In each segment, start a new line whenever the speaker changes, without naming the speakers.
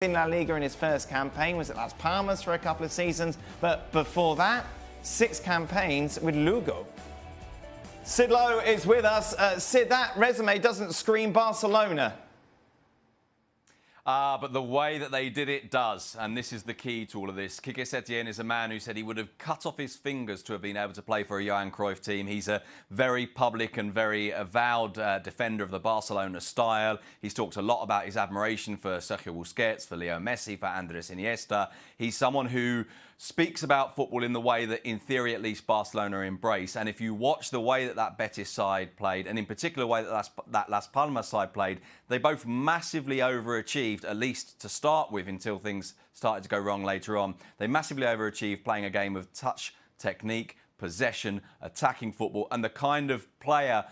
in La Liga in his first campaign, was at Las Palmas for a couple of seasons, but before that, 6 campaigns with Lugo. Sid Lowe is with us. Sid, that resume doesn't scream Barcelona.
But the way that they did it does, and this is the key to all of this. Quique Setien is a man who said he would have cut off his fingers to have been able to play for a Johan Cruyff team. He's a very public and very avowed defender of the Barcelona style. He's talked a lot about his admiration for Sergio Busquets, for Leo Messi, for Andres Iniesta. He's someone who speaks about football in the way that, in theory at least, Barcelona embrace. And if you watch the way that that Betis side played, and in particular the way that Las Palmas side played, they both massively overachieved, at least to start with, until things started to go wrong later on. They massively overachieved playing a game of touch, technique, possession, attacking football, and the kind of player,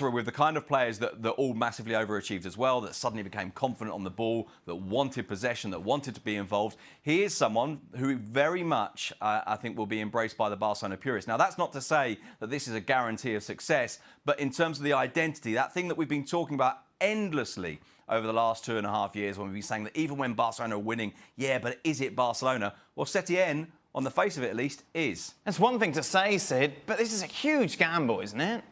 with the kind of players that all massively overachieved as well, that suddenly became confident on the ball, that wanted possession, that wanted to be involved. He is someone who very much, I think, will be embraced by the Barcelona purists. Now, that's not to say that this is a guarantee of success, but in terms of the identity, that thing that we've been talking about endlessly over the last 2.5 years, when we've been saying that even when Barcelona are winning, yeah, but is it Barcelona? Well, Setien, on the face of it at least, is.
That's one thing to say, Sid, but this is a huge gamble, isn't it?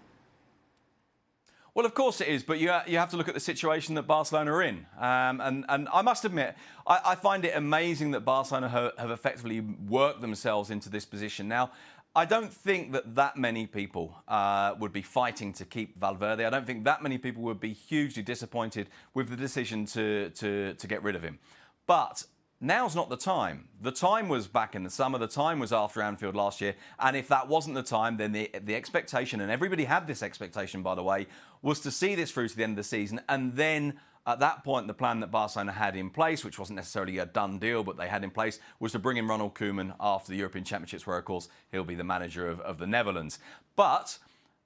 Well, of course it is, but you have to look at the situation that Barcelona are in. And I must admit, I find it amazing that Barcelona have effectively worked themselves into this position. Now, I don't think that many people would be fighting to keep Valverde. I don't think that many people would be hugely disappointed with the decision to get rid of him. But now's not the time. The time was back in the summer. The time was after Anfield last year. And if that wasn't the time, then the expectation, and everybody had this expectation, by the way, was to see this through to the end of the season. And then at that point, the plan that Barcelona had in place, which wasn't necessarily a done deal, but they had in place, was to bring in Ronald Koeman after the European Championships, where, of course, he'll be the manager of the Netherlands. But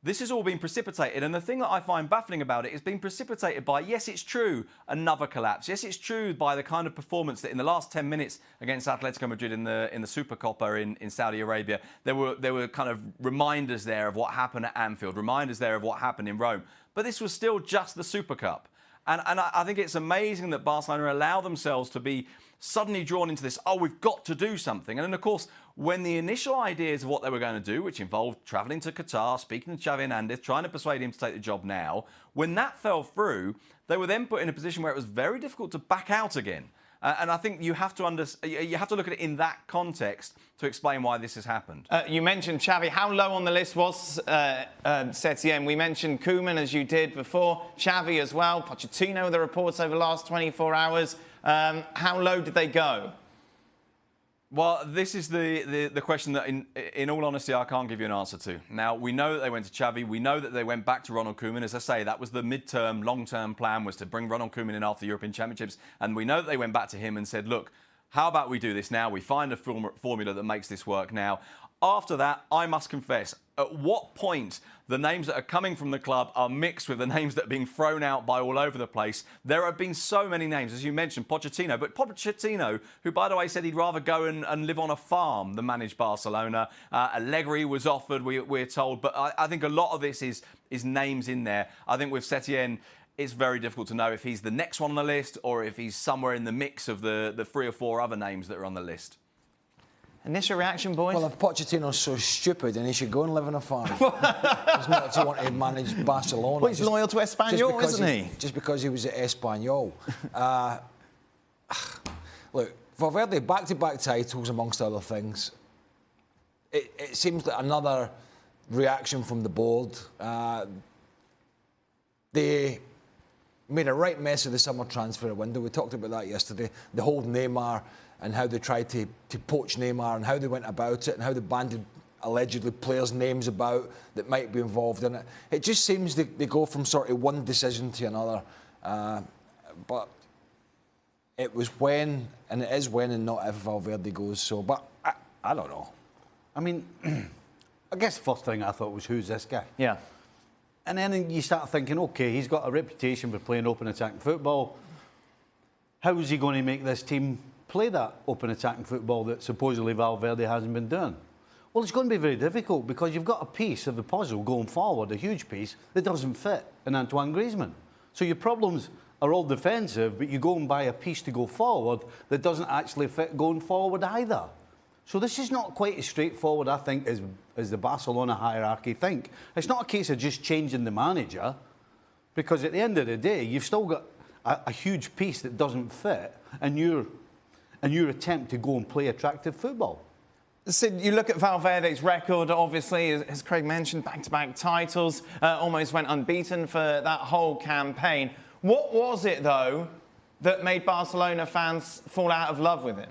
this has all been precipitated, and the thing that I find baffling about it is being precipitated by, yes, it's true, another collapse. Yes, it's true by the kind of performance that in the last 10 minutes against Atletico Madrid in the Supercopa in Saudi Arabia, there were kind of reminders there of what happened at Anfield, reminders there of what happened in Rome. But this was still just the Super Cup. And I think it's amazing that Barcelona allow themselves to be suddenly drawn into this, oh, we've got to do something. And then, of course, when the initial ideas of what they were going to do, which involved travelling to Qatar, speaking to Xavi Hernandez, trying to persuade him to take the job now, when that fell through, they were then put in a position where it was very difficult to back out again. And I think you have to look at it in that context to explain why this has happened.
You mentioned Xavi. How low on the list was Setien? We mentioned Koeman, as you did before. Xavi as well. Pochettino, the reports over the last 24 hours. How low did they go?
Well, this is the question that, in all honesty, I can't give you an answer to. Now, we know that they went to Xavi. We know that they went back to Ronald Koeman. As I say, that was the mid-term, long-term plan, was to bring Ronald Koeman in after the European Championships. And we know that they went back to him and said, look, how about we do this now? We find a formula that makes this work now. After that, I must confess, at what point the names that are coming from the club are mixed with the names that are being thrown out by all over the place. There have been so many names, as you mentioned, Pochettino. But Pochettino, who, by the way, said he'd rather go and live on a farm than manage Barcelona. Allegri was offered, we're told. But I think a lot of this is names in there. I think with Setien, it's very difficult to know if he's the next one on the list or if he's somewhere in the mix of the 3 or 4 other names that are on the list.
Initial reaction, boys?
Well, if Pochettino's so stupid, then he should go and live on a farm. He's not to want to manage Barcelona.
Well, he's loyal to Espanyol, isn't he?
Just because he was at Espanyol. Look, Valverde, back-to-back titles, amongst other things. It seems like another reaction from the board. They made a right mess of the summer transfer window. We talked about that yesterday. The whole Neymar and how they tried to poach Neymar and how they went about it and how they banded allegedly players' names about that might be involved in it. It just seems they go from sort of one decision to another. But it was when, and it is when and not if Valverde goes. So, but I don't know.
I mean, I guess the first thing I thought was, who's this guy?
Yeah.
And then you start thinking, OK, he's got a reputation for playing open attacking football. How is he going to make this team play that open attacking football that supposedly Valverde hasn't been doing? Well, it's going to be very difficult because you've got a piece of the puzzle going forward, a huge piece, that doesn't fit in Antoine Griezmann. So your problems are all defensive, but you go and buy a piece to go forward that doesn't actually fit going forward either. So this is not quite as straightforward, I think, as the Barcelona hierarchy think. It's not a case of just changing the manager, because at the end of the day, you've still got a huge piece that doesn't fit, and your attempt to go and play attractive football.
Sid, you look at Valverde's record, obviously, as Craig mentioned, back-to-back titles, almost went unbeaten for that whole campaign. What was it, though, that made Barcelona fans fall out of love with him?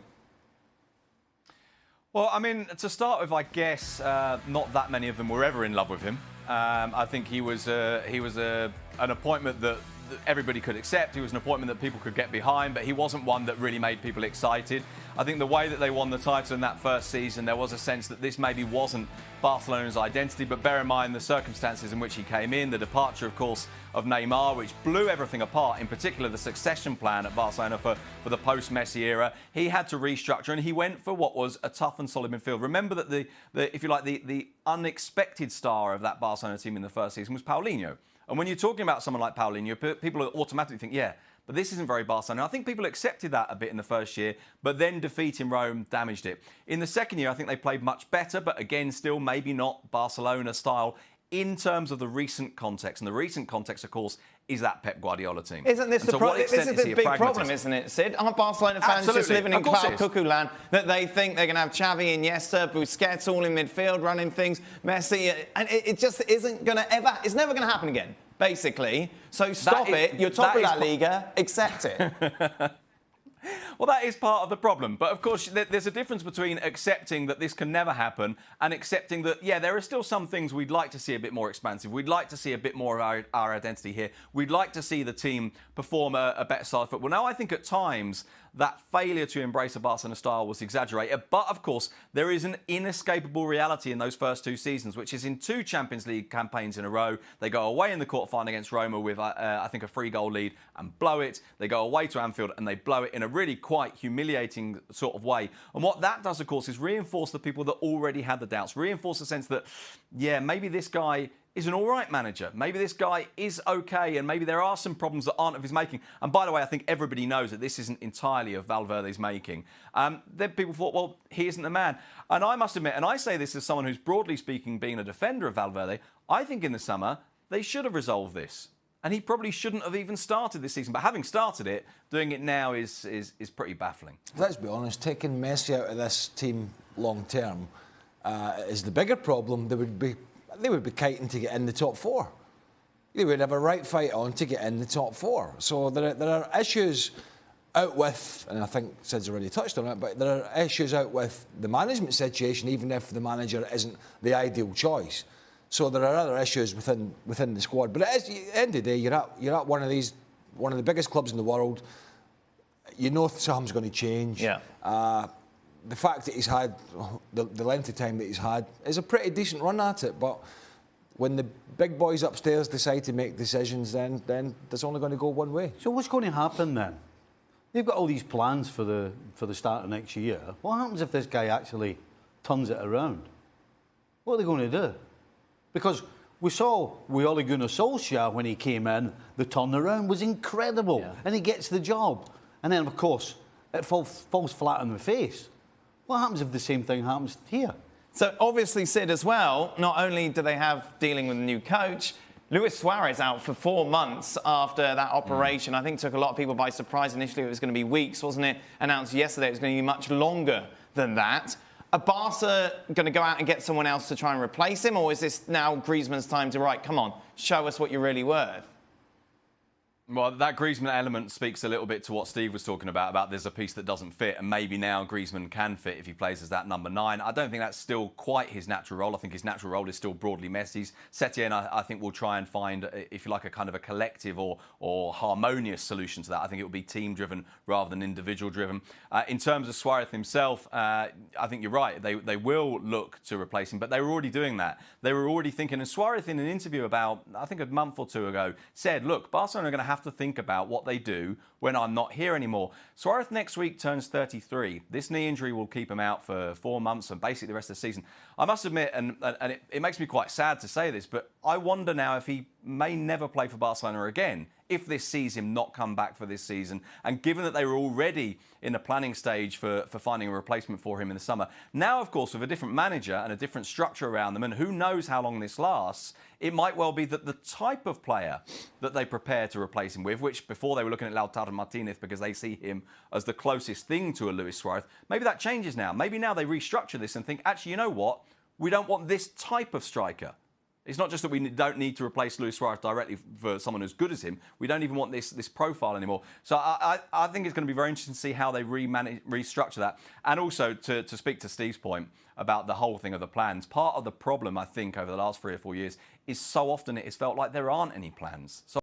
Well, I mean, to start with, I guess not that many of them were ever in love with him. I think he was an appointment that everybody could accept. He was an appointment that people could get behind, but he wasn't one that really made people excited. I think the way that they won the title in that first season, there was a sense that this maybe wasn't Barcelona's identity, but bear in mind the circumstances in which he came in, the departure, of course, of Neymar, which blew everything apart, in particular the succession plan at Barcelona for the post-Messi era. He had to restructure, and he went for what was a tough and solid midfield. Remember that if you like, the unexpected star of that Barcelona team in the first season was Paulinho. And when you're talking about someone like Paulinho, people automatically think, yeah, but this isn't very Barcelona. I think people accepted that a bit in the first year, but then defeat in Rome damaged it. In the second year, I think they played much better, but again, still maybe not Barcelona style in terms of the recent context. And the recent context, of course, is that Pep Guardiola team.
Isn't this this is the big problem, isn't it, Sid? Aren't Barcelona fans just living in cloud cuckoo land, that they think they're going to have Xavi, Iniesta, Busquets all in midfield running things, Messi, and it just isn't going to ever, it's never going to happen again, basically. So stop it, you're top of La Liga, accept it.
Well, that is part of the problem. But, of course, there's a difference between accepting that this can never happen and accepting that, yeah, there are still some things we'd like to see a bit more expansive. We'd like to see a bit more of our identity here. We'd like to see the team perform a better style of football. Now, I think at times that failure to embrace a Barcelona style was exaggerated. But, of course, there is an inescapable reality in those first two seasons, which is in 2 Champions League campaigns in a row. They go away in the quarterfinal against Roma with, I think, a 3-goal lead and blow it. They go away to Anfield and they blow it in a really quite humiliating sort of way. And what that does, of course, is reinforce the people that already had the doubts, reinforce the sense that, yeah, maybe this guy is an all right manager. Maybe this guy is okay, and maybe there are some problems that aren't of his making. And by the way, I think everybody knows that this isn't entirely of Valverde's making. Then people thought, well, he isn't the man. And I must admit, and I say this as someone who's broadly speaking being a defender of Valverde, I think in the summer they should have resolved this. And he probably shouldn't have even started this season. But having started it, doing it now is pretty baffling.
Let's be honest, taking Messi out of this team long term is the bigger problem. They would be kiting to get in the top 4. They would have a right fight on to get in the top 4. So there are issues out with, and I think Sid's already touched on it, but there are issues out with the management situation, even if the manager isn't the ideal choice. So there are other issues within the squad. But at the end of the day, you're at one of the biggest clubs in the world. You know something's going to change.
Yeah.
The fact that he's had the length of time that he's had is a pretty decent run at it. But when the big boys upstairs decide to make decisions, then there's only going to go one way.
So what's going to happen then? They've got all these plans for the start of next year. What happens if this guy actually turns it around? What are they going to do? Because we saw with Ole Gunnar Solskjaer when he came in, the turnaround was incredible, and he gets the job. And then, of course, it falls flat on the face. What happens if the same thing happens here?
So obviously, Sid, as well, not only do they have dealing with a new coach, Luis Suarez out for 4 months after that operation. I think took a lot of people by surprise. Initially, it was going to be weeks, wasn't it? Announced yesterday it was going to be much longer than that. Are Barca going to go out and get someone else to try and replace him? Or is this now Griezmann's time to, right, come on, show us what you're really worth?
Well, that Griezmann element speaks a little bit to what Steve was talking about there's a piece that doesn't fit, and maybe now Griezmann can fit if he plays as that number 9. I don't think that's still quite his natural role. I think his natural role is still broadly Messi's. Setien, I think, will try and find, if you like, a kind of a collective or harmonious solution to that. I think it will be team-driven rather than individual-driven. In terms of Suarez himself, I think you're right. They will look to replace him, but they were already doing that. They were already thinking, and Suarez in an interview about, I think, a month or 2 ago, said, look, Barcelona are going to have to think about what they do when I'm not here anymore. Suarez next week turns 33. This knee injury will keep him out for 4 months and basically the rest of the season. I must admit, and it makes me quite sad to say this, but I wonder now if he may never play for Barcelona again if this sees him not come back for this season. And given that they were already in the planning stage for finding a replacement for him in the summer, now, of course, with a different manager and a different structure around them, and who knows how long this lasts, it might well be that the type of player that they prepare to replace him with, which before they were looking at Lautaro Martinez because they see him as the closest thing to a Luis Suarez, maybe that changes now. Maybe now they restructure this and think, actually, you know what? We don't want this type of striker. It's not just that we don't need to replace Luis Suarez directly for someone as good as him. We don't even want this profile anymore. So I think it's going to be very interesting to see how they restructure that. And also to speak to Steve's point about the whole thing of the plans, part of the problem, I think, over the last 3 or 4 years is so often it has felt like there aren't any plans. So